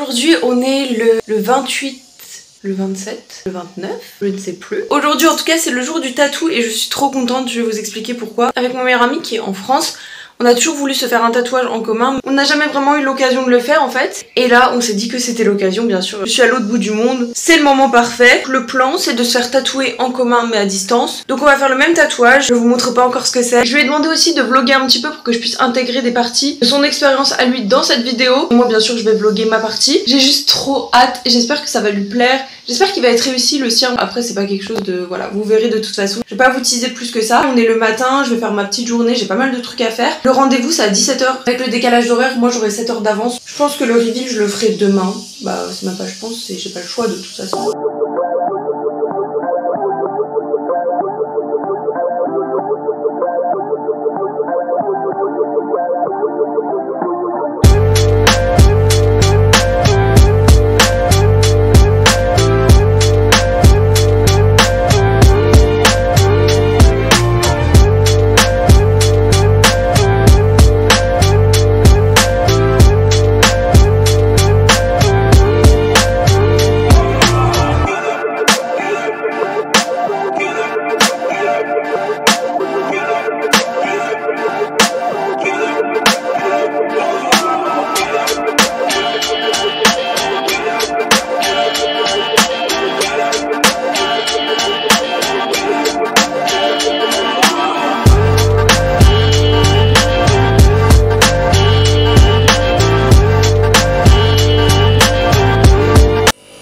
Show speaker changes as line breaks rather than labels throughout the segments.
Aujourd'hui on est le 28, le 27, le 29, je ne sais plus. Aujourd'hui en tout cas c'est le jour du tatou et je suis trop contente, je vais vous expliquer pourquoi. Avec mon meilleur ami qui est en France, on a toujours voulu se faire un tatouage en commun. On n'a jamais vraiment eu l'occasion de le faire en fait. Et là on s'est dit que c'était l'occasion, bien sûr. Je suis à l'autre bout du monde, c'est le moment parfait. Le plan c'est de se faire tatouer en commun mais à distance. Donc on va faire le même tatouage, je vous montre pas encore ce que c'est. Je lui ai demandé aussi de vlogger un petit peu pour que je puisse intégrer des parties de son expérience à lui dans cette vidéo. Moi bien sûr je vais vlogger ma partie. J'ai juste trop hâte et j'espère que ça va lui plaire. J'espère qu'il va être réussi le sien. Après c'est pas quelque chose de... voilà, vous verrez de toute façon. Je vais pas vous teaser plus que ça. On est le matin, je vais faire ma petite journée, j'ai pas mal de trucs à faire. Le rendez-vous c'est à 17 h. Avec le décalage d'horaire, moi j'aurai 7 heures d'avance. Je pense que le reveal je le ferai demain. Bah c'est même pas je pense, j'ai pas le choix de toute façon.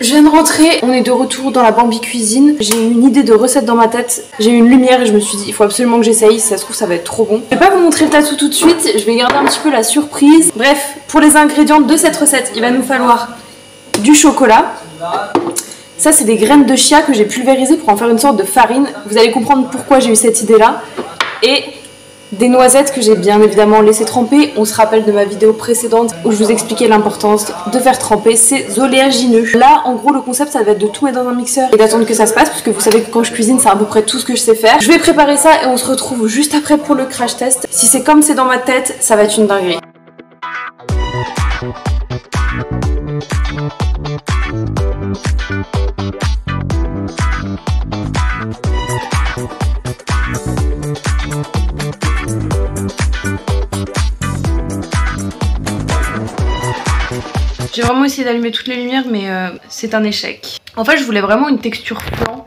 Je viens de rentrer, on est de retour dans la Bambi cuisine. J'ai eu une idée de recette dans ma tête. J'ai eu une lumière et je me suis dit il faut absolument que j'essaye, si ça se trouve ça va être trop bon. Je vais pas vous montrer le tatou tout de suite, je vais garder un petit peu la surprise. Bref, pour les ingrédients de cette recette, il va nous falloir du chocolat. Ça c'est des graines de chia que j'ai pulvérisées pour en faire une sorte de farine. Vous allez comprendre pourquoi j'ai eu cette idée là. Et des noisettes que j'ai bien évidemment laissé tremper. On se rappelle de ma vidéo précédente où je vous expliquais l'importance de faire tremper ces oléagineux. Là en gros le concept ça va être de tout mettre dans un mixeur et d'attendre que ça se passe, parce que vous savez que quand je cuisine c'est à peu près tout ce que je sais faire. Je vais préparer ça et on se retrouve juste après pour le crash test. Si c'est comme c'est dans ma tête, ça va être une dinguerie. J'ai vraiment essayé d'allumer toutes les lumières mais c'est un échec. En fait je voulais vraiment une texture flan.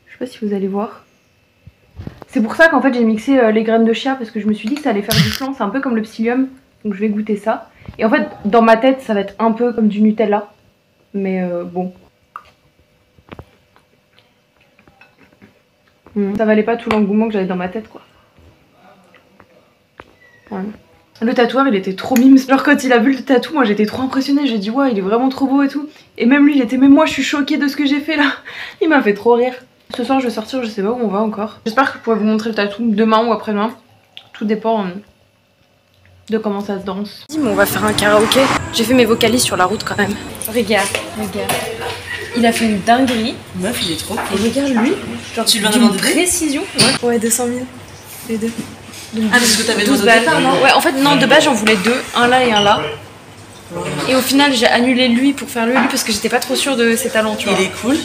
Je sais pas si vous allez voir. C'est pour ça qu'en fait j'ai mixé les graines de chia, parce que je me suis dit que ça allait faire du flan. C'est un peu comme le psyllium. Donc je vais goûter ça. Et en fait dans ma tête ça va être un peu comme du Nutella. Mais bon. Ça valait pas tout l'engouement que j'avais dans ma tête quoi. Ouais. Le tatoueur il était trop mime. Genre quand il a vu le tatou, moi j'étais trop impressionnée. J'ai dit ouais il est vraiment trop beau et tout. Et même lui il était, mais moi je suis choquée de ce que j'ai fait là. Il m'a fait trop rire. Ce soir je vais sortir, je sais pas où on va encore. J'espère que je pourrai vous montrer le tatou demain ou après-demain. Tout dépend de comment ça se danse. On va faire un karaoké. J'ai fait mes vocalises sur la route quand même. Regarde, regarde. Il a fait une dinguerie.
Meuf il est trop cool.
Et regarde lui. Genre
tu lui en as demandé
précision. Ouais 200 000. Les deux. Donc,
ah parce que t'avais
12 balles. Ouais en fait non de base j'en voulais deux, un là et un là. Et au final j'ai annulé lui pour faire lui parce que j'étais pas trop sûre de ses talents tu vois.
Il est cool.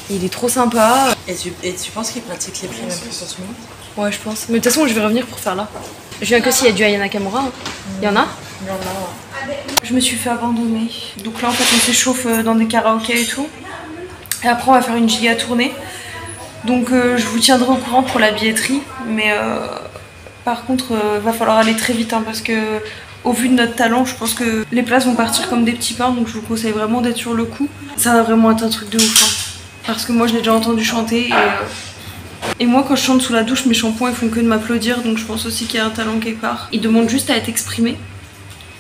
Il est trop sympa.
Et tu penses qu'il pratique les prix même plus en ce moment?
Ouais je pense. Mais de toute façon je vais revenir pour faire là. Je viens que s'il y a du Aya Nakamura. Hein. Il y en a?
Il y en a ouais.
Je me suis fait abandonner. Donc là en fait on s'échauffe dans des karaokés et tout. Et après on va faire une giga tournée. Donc je vous tiendrai au courant pour la billetterie. Mais par contre va falloir aller très vite hein, parce que au vu de notre talent je pense que les places vont partir comme des petits pains. Donc je vous conseille vraiment d'être sur le coup. Ça va vraiment être un truc de ouf hein. Parce que moi je l'ai déjà entendu chanter et moi quand je chante sous la douche mes shampoings ils font que de m'applaudir. Donc je pense aussi qu'il y a un talent quelque part. Il demande juste à être exprimé.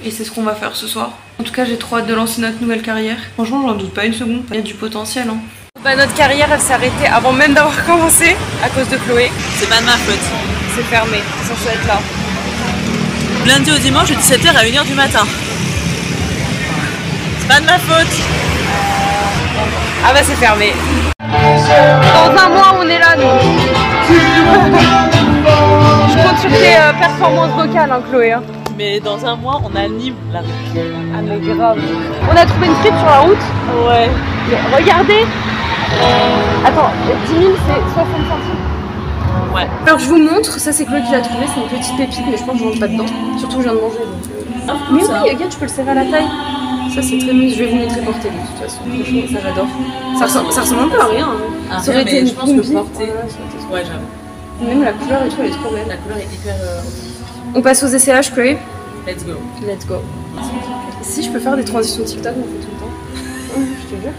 Et c'est ce qu'on va faire ce soir. En tout cas j'ai trop hâte de lancer notre nouvelle carrière. Franchement j'en doute pas une seconde, il y a du potentiel hein. Bah notre carrière elle s'est arrêtée avant même d'avoir commencé à cause de Chloé.
C'est pas de ma faute.
C'est fermé, c'est censé être là.
Lundi au dimanche de 17 h à 1 h du matin. C'est pas de ma faute.
Ah bah c'est fermé. Dans un mois on est là nous. Je compte sur tes performances vocales hein Chloé hein.
mais dans un mois, on anime la rue.
Ah mais grave. On a trouvé une frite sur la route.
Ouais.
Mais regardez. Attends, 10 000 c'est 60 centimes.
Ouais.
Alors je vous montre, ça c'est Chloé qui l'a trouvé, c'est une petite pépite mais je pense que je rentre pas dedans. Surtout que je viens de manger donc... Mais oui, regarde, tu peux le serrer à la taille. Ça c'est très mignon, je vais vous montrer porter de toute façon. Franchement, ça j'adore. Ça ressemble un peu à rien. Hein. Ça aurait été une pompe portée.
Ouais, j'avoue.
Même la couleur et tout, elle est trop belle.
La couleur est hyper...
On passe aux essayages, Chloé.
Let's go.
Let's go. Si je peux faire des transitions TikTok, on fait tout le temps. Je te jure.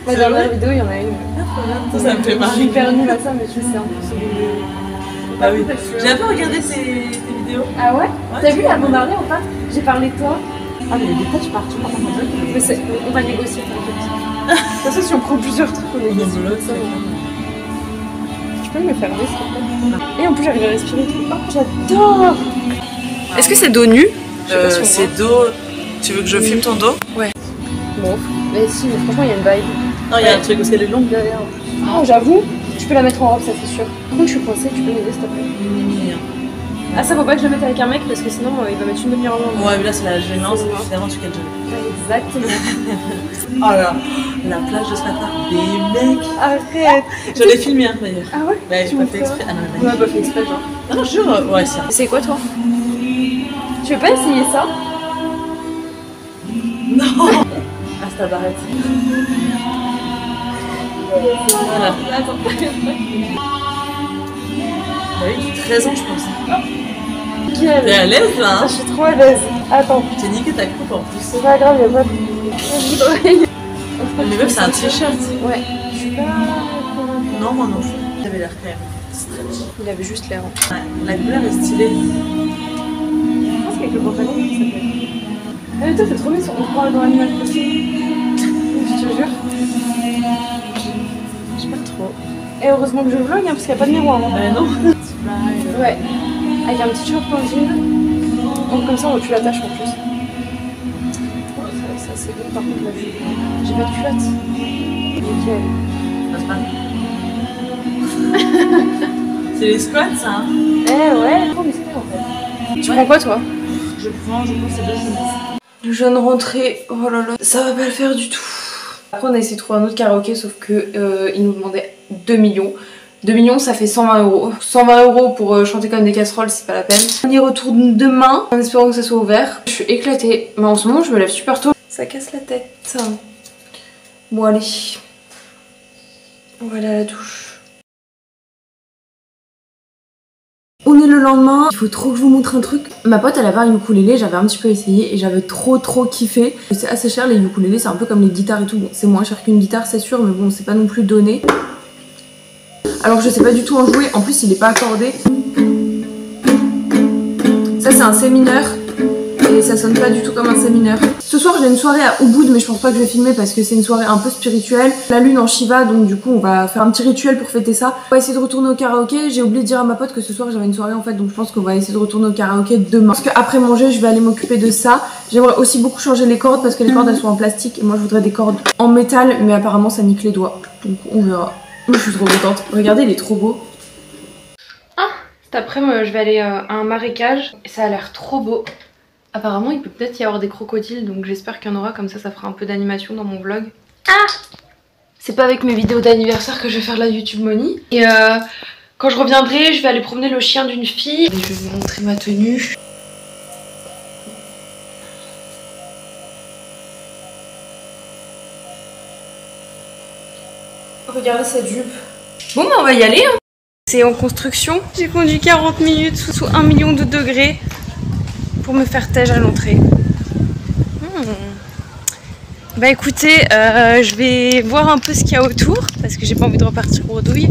Ma dernière vidéo, il y en a une.
Ça me fait marrer.
Je suis hyper nulle à ça, mais je sais un peu.
Bah oui. J'ai un peu regardé tes vidéos.
Ah ouais, t'as vu la bande-arrière en fait? J'ai parlé de toi.
Ah mais des fois tu pars tout par contre.
Mais on va négocier pour un petit. De toute façon, si on prend plusieurs trucs, on négocie. Tu peux me le faire s'il te plaît? Et en plus, j'arrive à respirer tout. Oh, j'adore! Est-ce que c'est dos nu?
C'est dos. Tu veux que je filme ton dos?
Ouais. Bon, mais si, mais franchement, il y a une vibe.
Non, il y a un truc parce qu'elle est longue derrière.
Oh, j'avoue, tu peux la mettre en robe, ça c'est sûr. Par contre, je suis coincée, tu peux m'aider s'il te plaît? Ah, ça faut pas que je le mette avec un mec parce que sinon il va mettre une demi-heure en moi.
Ouais, mais là c'est la gênance, finalement tu calmes jamais.
Exactement.
Oh là, la plage de ce matin, des mecs.
Arrête.
Je l'ai filmé hein, d'ailleurs.
Ah ouais?
Ouais, j'ai pas fait exprès. Ah non,
mais ouais, pas fait exprès, genre.
Ah non, je jure, ouais, c'est.
C'est quoi toi? Tu veux pas essayer ça?
Non. Ah, c'est ta barrette. Voilà.
Attends.
Bah oui, 13 ans, je pense.
Nickel.
T'es à l'aise là hein?
Je suis trop à l'aise. Attends.
J'ai niqué ta coupe en plus.
C'est pas grave, y'a pas de.
Mais même c'est un t-shirt.
Ouais. Je suis pas.
Non, moi non plus. J'avais l'air quand même stretch.
Il avait juste l'air. Hein.
Ouais, la couleur est stylée.
Je pense qu'avec le pantalon, ça s'appelle. Ah, mais toi, c'est trop bien si on prend dans Animal Crossing. Je te jure.
Je sais pas trop.
Et heureusement que je vlog, hein, parce qu'il n'y a pas de miroir. Hein.
Bah non.
Ouais. Avec un petit short en jean. Donc comme ça, tu l'attaches en plus. Oh, ça c'est bon. Par contre, là, j'ai pas de culotte. Nickel.
Passe pas. C'est les squats, ça hein?
Eh ouais, trop musclé en fait. Tu prends quoi toi?
Je pense que c'est deux chemises.
Le jeune rentré, oh là là, ça va pas le faire du tout. Après on a essayé de trouver un autre karaoké sauf que il nous demandait 2 millions. 2 millions ça fait 120 euros. 120 euros pour chanter comme des casseroles c'est pas la peine. On y retourne demain en espérant que ça soit ouvert. Je suis éclatée, mais en ce moment je me lève super tôt. Ça casse la tête. Bon allez, on va aller à la douche. On est le lendemain, il faut trop que je vous montre un truc. Ma pote elle avait un ukulélé, j'avais un petit peu essayé et j'avais trop kiffé. C'est assez cher les ukulélés, c'est un peu comme les guitares et tout. Bon, c'est moins cher qu'une guitare c'est sûr, mais bon c'est pas non plus donné. Alors je sais pas du tout en jouer, en plus il est pas accordé. Ça c'est un C mineur et ça sonne pas du tout comme un C mineur. Ce soir j'ai une soirée à Ubud mais je pense pas que je vais filmer parce que c'est une soirée un peu spirituelle. La lune en Shiva donc du coup on va faire un petit rituel pour fêter ça. On va essayer de retourner au karaoké. J'ai oublié de dire à ma pote que ce soir j'avais une soirée en fait donc je pense qu'on va essayer de retourner au karaoké demain. Parce qu'après manger je vais aller m'occuper de ça. J'aimerais aussi beaucoup changer les cordes parce que les cordes elles sont en plastique et moi je voudrais des cordes en métal mais apparemment ça nique les doigts. Donc on verra. Je suis trop contente. Regardez il est trop beau. Ah cet après-midi je vais aller à un marécage et ça a l'air trop beau. Apparemment il peut peut-être y avoir des crocodiles donc j'espère qu'il y en aura comme ça fera un peu d'animation dans mon vlog. Ah c'est pas avec mes vidéos d'anniversaire que je vais faire de la YouTube Money. Et quand je reviendrai je vais aller promener le chien d'une fille. Et je vais vous montrer ma tenue. Regardez cette jupe. Bon bah on va y aller hein. C'est en construction. J'ai conduit 40 minutes sous 1 million de degrés pour me faire tège à l'entrée. Bah écoutez, je vais voir un peu ce qu'il y a autour parce que j'ai pas envie de repartir bredouille.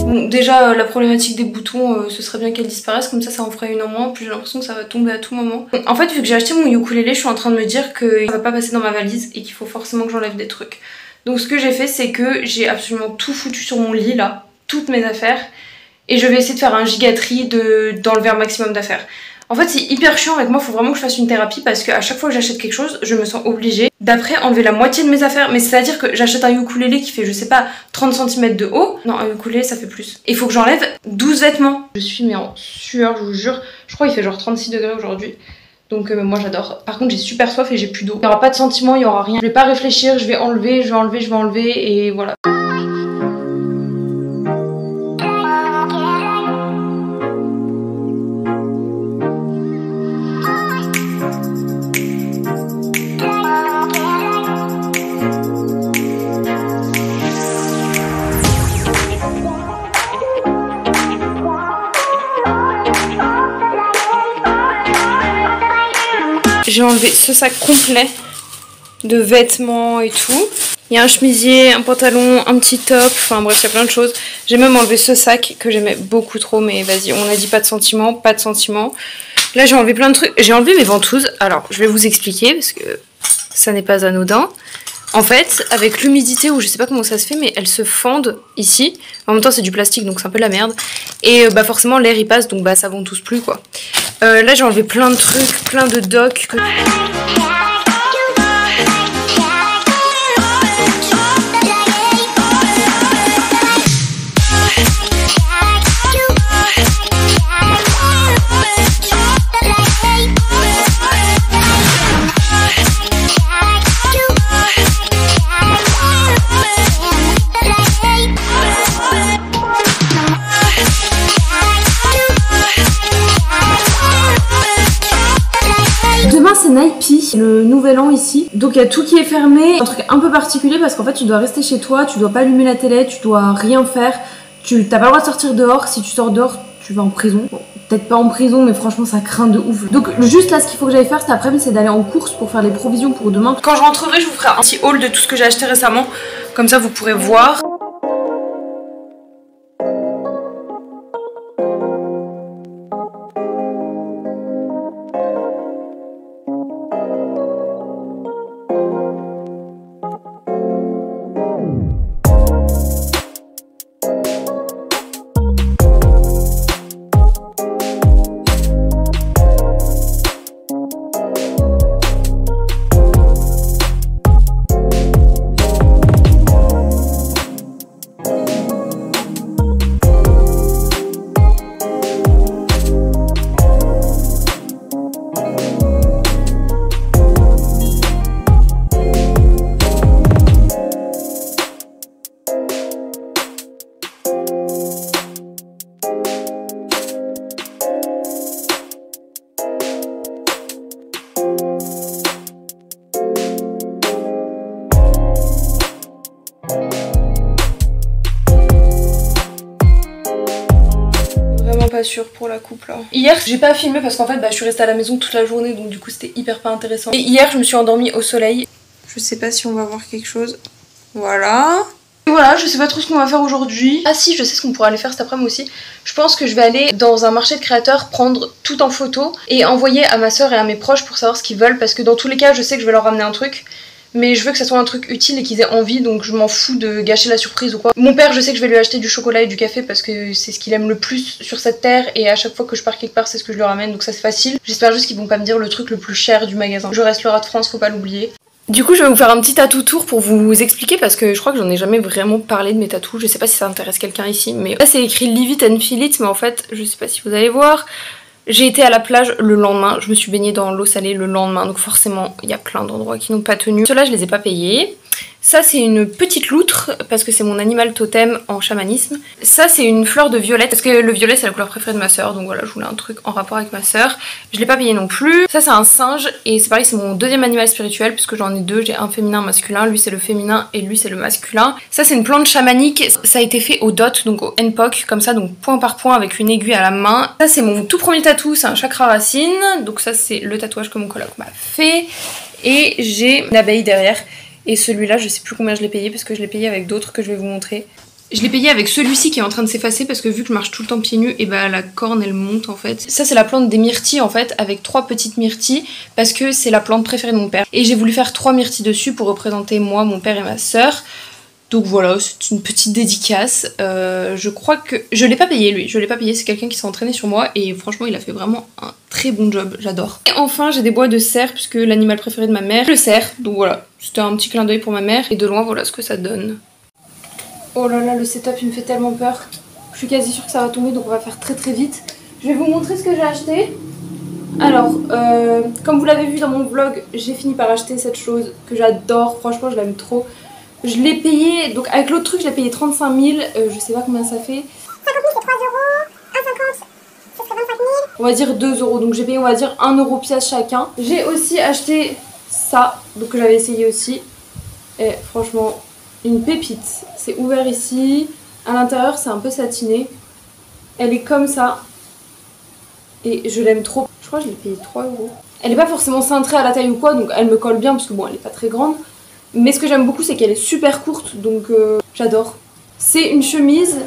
Bon, déjà la problématique des boutons, ce serait bien qu'elle disparaisse, comme ça en ferait une en moins, puis j'ai l'impression que ça va tomber à tout moment. En fait, vu que j'ai acheté mon ukulélé, je suis en train de me dire que ça va pas passer dans ma valise et qu'il faut forcément que j'enlève des trucs. Donc ce que j'ai fait, c'est que j'ai absolument tout foutu sur mon lit là, toutes mes affaires, et je vais essayer de faire un giga tri, d'enlever un maximum d'affaires. En fait, c'est hyper chiant avec moi, il faut vraiment que je fasse une thérapie parce qu'à chaque fois que j'achète quelque chose, je me sens obligée d'après enlever la moitié de mes affaires. Mais c'est-à-dire que j'achète un ukulélé qui fait, je sais pas, 30 cm de haut. Non, un ukulélé, ça fait plus. Et il faut que j'enlève 12 vêtements. Je suis mais en sueur, je vous jure. Je crois qu'il fait genre 36 degrés aujourd'hui. Donc moi j'adore. Par contre j'ai super soif et j'ai plus d'eau. Il n'y aura pas de sentiments, il n'y aura rien. Je vais pas réfléchir, je vais enlever, je vais enlever et voilà. J'ai enlevé ce sac complet de vêtements et tout. Il y a un chemisier, un pantalon, un petit top, enfin bref, il y a plein de choses. J'ai même enlevé ce sac que j'aimais beaucoup trop, mais vas-y, on a dit pas de sentiments, pas de sentiments. Là, j'ai enlevé plein de trucs. J'ai enlevé mes ventouses. Alors, je vais vous expliquer parce que ça n'est pas anodin. En fait, avec l'humidité, ou je sais pas comment ça se fait, mais elles se fendent ici. En même temps, c'est du plastique, donc c'est un peu de la merde. Et bah forcément, l'air y passe, donc bah ça ventouse plus, quoi. Là, j'ai enlevé plein de trucs, plein de docks. Demain c'est Naipi, le nouvel an ici. Donc il y a tout qui est fermé. Un truc un peu particulier parce qu'en fait tu dois rester chez toi, tu dois pas allumer la télé, tu dois rien faire. Tu t'as pas le droit de sortir dehors. Si tu sors dehors, tu vas en prison. Bon, peut-être pas en prison, mais franchement ça craint de ouf. Donc juste là ce qu'il faut que j'aille faire cet après-midi, c'est d'aller en course pour faire les provisions pour demain. Quand je rentrerai, je vous ferai un petit haul de tout ce que j'ai acheté récemment. Comme ça vous pourrez voir. Pas sûre pour la coupe là. Hier j'ai pas filmé parce qu'en fait je suis restée à la maison toute la journée, donc du coup c'était hyper pas intéressant. Et hier je me suis endormie au soleil. Je sais pas si on va voir quelque chose. Voilà. Et voilà, je sais pas trop ce qu'on va faire aujourd'hui. Ah si, je sais ce qu'on pourrait aller faire cet après-midi aussi. Je pense que je vais aller dans un marché de créateurs prendre tout en photo et envoyer à ma soeur et à mes proches pour savoir ce qu'ils veulent, parce que dans tous les cas je sais que je vais leur ramener un truc. Mais je veux que ça soit un truc utile et qu'ils aient envie, donc je m'en fous de gâcher la surprise ou quoi. Mon père, je sais que je vais lui acheter du chocolat et du café parce que c'est ce qu'il aime le plus sur cette terre, et à chaque fois que je pars quelque part c'est ce que je lui ramène, donc ça c'est facile. J'espère juste qu'ils vont pas me dire le truc le plus cher du magasin. Je reste le rat de France, faut pas l'oublier. Du coup je vais vous faire un petit tatou tour pour vous expliquer, parce que je crois que j'en ai jamais vraiment parlé de mes tatous. Je sais pas si ça intéresse quelqu'un ici, mais là c'est écrit Live It and Feel It, mais en fait je sais pas si vous allez voir. J'ai été à la plage le lendemain, je me suis baignée dans l'eau salée le lendemain, donc forcément il y a plein d'endroits qui n'ont pas tenu. Ceux-là je les ai pas payés. Ça c'est une petite loutre parce que c'est mon animal totem en chamanisme. Ça c'est une fleur de violette parce que le violet c'est la couleur préférée de ma soeur, donc voilà, je voulais un truc en rapport avec ma soeur. Je l'ai pas payé non plus. Ça c'est un singe et c'est pareil, c'est mon deuxième animal spirituel puisque j'en ai deux, j'ai un féminin, un masculin. Lui c'est le féminin et lui c'est le masculin. Ça c'est une plante chamanique, ça a été fait au dot, donc au NPOC comme ça, donc point par point avec une aiguille à la main. Ça c'est mon tout premier tatou, c'est un chakra racine, donc ça c'est le tatouage que mon coloc m'a fait. Et j'ai une abeille derrière Et celui-là, je sais plus combien je l'ai payé parce que je l'ai payé avec d'autres que je vais vous montrer. Je l'ai payé avec celui-ci qui est en train de s'effacer parce que vu que je marche tout le temps pieds nus, et bah la corne elle monte en fait. Ça c'est la plante des myrtilles en fait, avec 3 petites myrtilles parce que c'est la plante préférée de mon père. Et j'ai voulu faire 3 myrtilles dessus pour représenter moi, mon père et ma soeur. Donc voilà, c'est une petite dédicace. Je crois que... Je l'ai pas payé lui, je l'ai pas payé, c'est quelqu'un qui s'est entraîné sur moi et franchement il a fait vraiment un très bon job, j'adore. Et enfin j'ai des bois de cerf puisque l'animal préféré de ma mère, le cerf. Donc voilà, c'était un petit clin d'œil pour ma mère et de loin voilà ce que ça donne. Oh là là, le setup il me fait tellement peur. Je suis quasi sûre que ça va tomber donc on va faire très très vite. Je vais vous montrer ce que j'ai acheté. Alors, comme vous l'avez vu dans mon vlog, j'ai fini par acheter cette chose que j'adore, franchement je l'aime trop. Je l'ai payé, donc avec l'autre truc je l'ai payé 35 000, je sais pas combien ça fait.
50 000 c'est 3 euros, 1,50 ce serait 25 000.
On va dire 2 euros, donc j'ai payé on va dire 1 euro pièce chacun. J'ai aussi acheté ça, donc que j'avais essayé aussi. Et franchement, une pépite. C'est ouvert ici, à l'intérieur c'est un peu satiné. Elle est comme ça. Et je l'aime trop. Je crois que je l'ai payé 3 euros. Elle est pas forcément cintrée à la taille ou quoi, donc elle me colle bien parce que bon elle est pas très grande. Mais ce que j'aime beaucoup c'est qu'elle est super courte, donc j'adore. C'est une chemise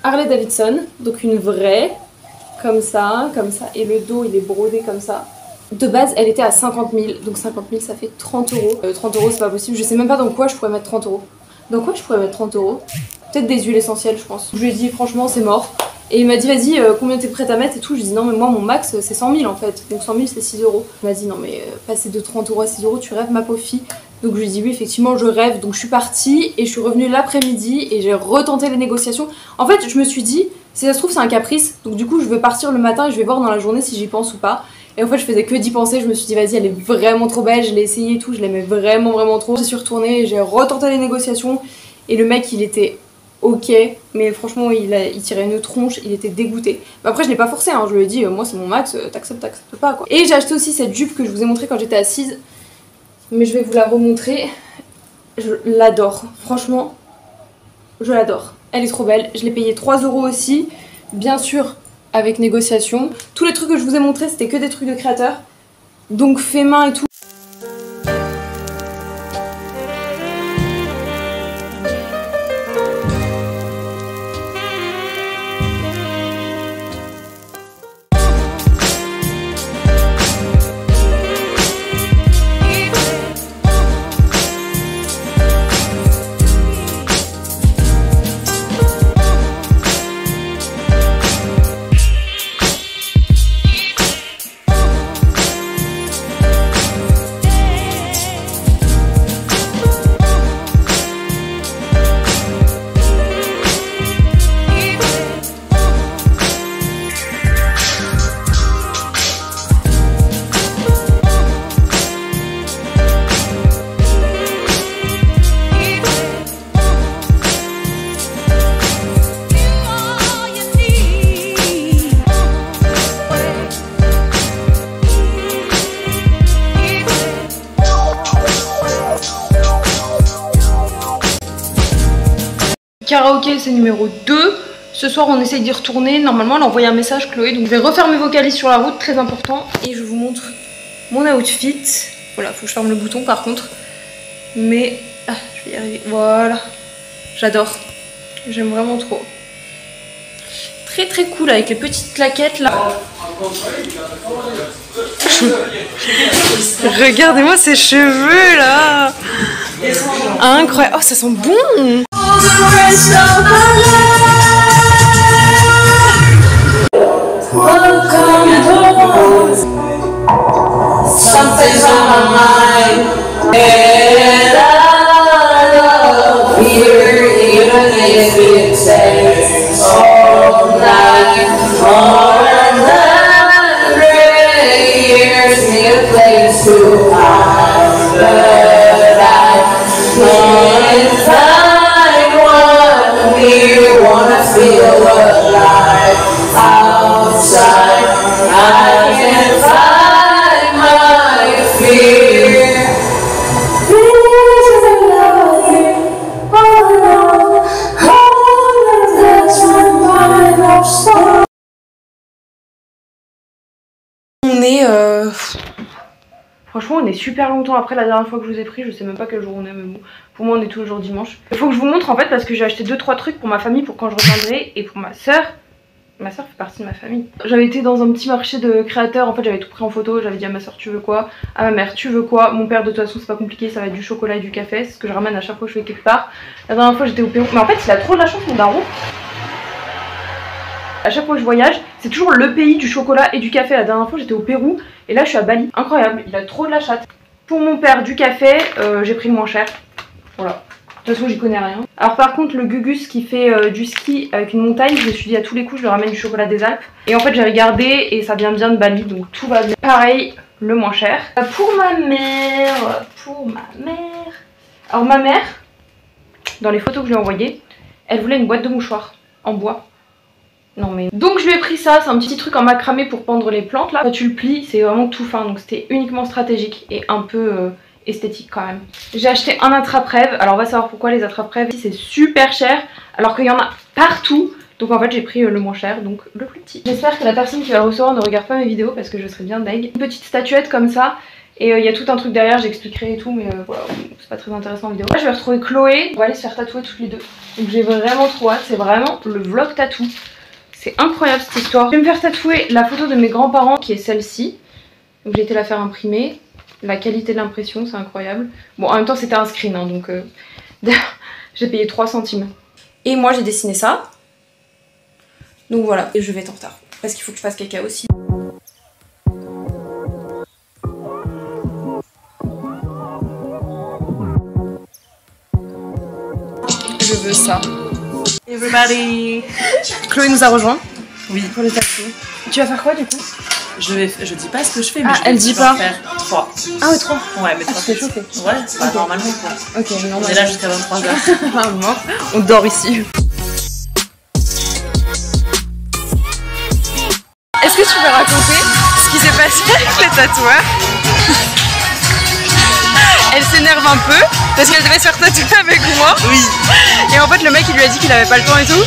Harley Davidson, donc une vraie, comme ça, et le dos il est brodé comme ça. De base elle était à 50 000, donc 50 000 ça fait 30 euros. 30 euros c'est pas possible, je sais même pas dans quoi je pourrais mettre 30 euros. Dans quoi je pourrais mettre 30 euros? Peut-être des huiles essentielles je pense. Je lui ai dit franchement c'est mort. Et il m'a dit vas-y combien t'es prête à mettre et tout. Je lui ai dit non mais moi mon max c'est 100 000 en fait. Donc 100 000 c'est 6 euros. Il m'a dit non mais passer de 30 euros à 6 euros tu rêves ma pauvre fille. Donc je lui ai dit oui effectivement je rêve. Donc je suis partie et je suis revenue l'après-midi et j'ai retenté les négociations. En fait je me suis dit si ça se trouve c'est un caprice. Donc du coup je vais partir le matin et je vais voir dans la journée si j'y pense ou pas. Et en fait je faisais que d'y penser. Je me suis dit vas-y elle est vraiment trop belle. Je l'ai essayé et tout. Je l'aimais vraiment trop. J'y suis retournée et j'ai retenté les négociations. Et le mec il était... ok, mais franchement il tirait une tronche, il était dégoûté. Mais après je l'ai pas forcé, hein. Je lui ai dit moi c'est mon max, t'acceptes pas quoi. Et j'ai acheté aussi cette jupe que je vous ai montré quand j'étais assise, mais je vais vous la remontrer. Je l'adore, franchement je l'adore. Elle est trop belle, je l'ai payée 3 euros aussi, bien sûr avec négociation. Tous les trucs que je vous ai montrés c'était que des trucs de créateurs, donc fait main et tout. Karaoké c'est numéro 2. Ce soir on essaye d'y retourner. Normalement elle a envoyé un message Chloé. Donc je vais refaire mes vocalises sur la route, très important. Et je vous montre mon outfit. Voilà, faut que je ferme le bouton par contre. Mais je vais y arriver. Voilà. J'adore. J'aime vraiment trop. Très cool avec les petites claquettes là. Regardez-moi ces cheveux là. Incroyable. Oh ça sent bon. Something's on my mind, and I love here, even if it takes all night, more than 100 years, need a place to hide, but I can't find one here, wanna feel alive, outside, I can't find my fear. On est Franchement on est super longtemps après la dernière fois que je vous ai pris, je sais même pas quel jour on est mais bon. Pour moi on est toujours dimanche. Il faut que je vous montre en fait parce que j'ai acheté 2-3 trucs pour ma famille pour quand je reviendrai et pour ma soeur. Ma soeur fait partie de ma famille. J'avais été dans un petit marché de créateurs, en fait j'avais tout pris en photo, j'avais dit à ma soeur tu veux quoi, à ma mère tu veux quoi, mon père de toute façon c'est pas compliqué, ça va être du chocolat et du café, c'est ce que je ramène à chaque fois que je vais quelque part. La dernière fois j'étais au Pérou, mais en fait il a trop de la chance mon daron. À chaque fois que je voyage, c'est toujours le pays du chocolat et du café. La dernière fois j'étais au Pérou et là je suis à Bali. Incroyable, il a trop de la chatte. Pour mon père du café, j'ai pris le moins cher. Voilà. De toute façon j'y connais rien. Alors par contre le Gugus qui fait du ski avec une montagne, je me suis dit à tous les coups je lui ramène du chocolat des Alpes. Et en fait j'ai regardé et ça vient bien de Bali donc tout va bien. Pareil, le moins cher. Pour ma mère, alors ma mère, dans les photos que je lui ai envoyées, elle voulait une boîte de mouchoirs en bois. Non mais... Donc je lui ai pris ça, c'est un petit truc en macramé pour pendre les plantes là. Quand tu le plies c'est vraiment tout fin donc c'était uniquement stratégique et un peu... esthétique quand même. J'ai acheté un attrape-rêve. Alors on va savoir pourquoi les attrape-rêves c'est super cher alors qu'il y en a partout. Donc en fait j'ai pris le moins cher, donc le plus petit. J'espère que la personne qui va le recevoir ne regarde pas mes vidéos parce que je serais bien deg. Une petite statuette comme ça et il y a tout un truc derrière, j'expliquerai et tout mais voilà, c'est pas très intéressant en vidéo. Là je vais retrouver Chloé, on va aller se faire tatouer toutes les deux. Donc j'ai vraiment trop hâte, c'est vraiment le vlog tatou. C'est incroyable cette histoire. Je vais me faire tatouer la photo de mes grands-parents qui est celle-ci. Donc j'ai été la faire imprimer. La qualité de l'impression c'est incroyable. Bon en même temps c'était un screen hein, donc j'ai payé 3 centimes. Et moi j'ai dessiné ça. Donc voilà, et je vais être en retard. Parce qu'il faut que je fasse caca aussi. Je veux ça.
Everybody.
Chloé nous a rejoint.
Oui.
Pour le tatou. Tu vas faire quoi du coup?
Je dis pas ce que je fais, mais
ah,
je
elle dit pas.
Faire 3.
Ah ouais 3.
Ouais mais 3
c'est chauffé.
Ouais, c'est pas normalement quoi.
Ok, normalement.
On est là jusqu'à 23h.
Normalement, on dort ici. Est-ce que tu peux raconter ce qui s'est passé avec les tatoueurs? Elle s'énerve un peu parce qu'elle devait se faire tatouer avec moi.
Oui.
Et en fait le mec il lui a dit qu'il avait pas le temps et tout.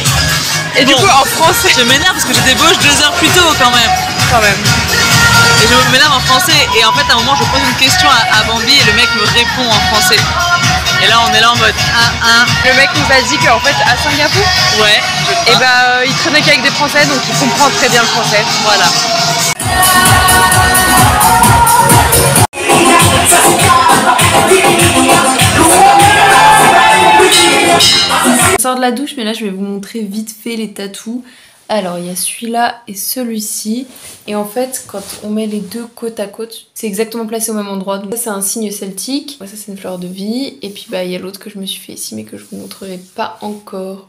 Et bon, du coup en français...
Je m'énerve parce que je débauche 2 heures plus tôt quand même. Et je m'énerve en français et en fait à un moment je pose une question à Bambi et le mec me répond en français. Et là on est là en mode 1-1.
Le mec nous a dit qu'en fait à Singapour,
ouais,
et bah il traînait qu'avec des Français donc il comprend très bien le français.
Voilà.
Je sors de la douche mais là je vais vous montrer vite fait les tatous. Alors il y a celui-là et celui-ci et en fait quand on met les deux côte à côte c'est exactement placé au même endroit. Donc ça c'est un signe celtique, ça c'est une fleur de vie et puis bah il y a l'autre que je me suis fait ici mais que je vous montrerai pas encore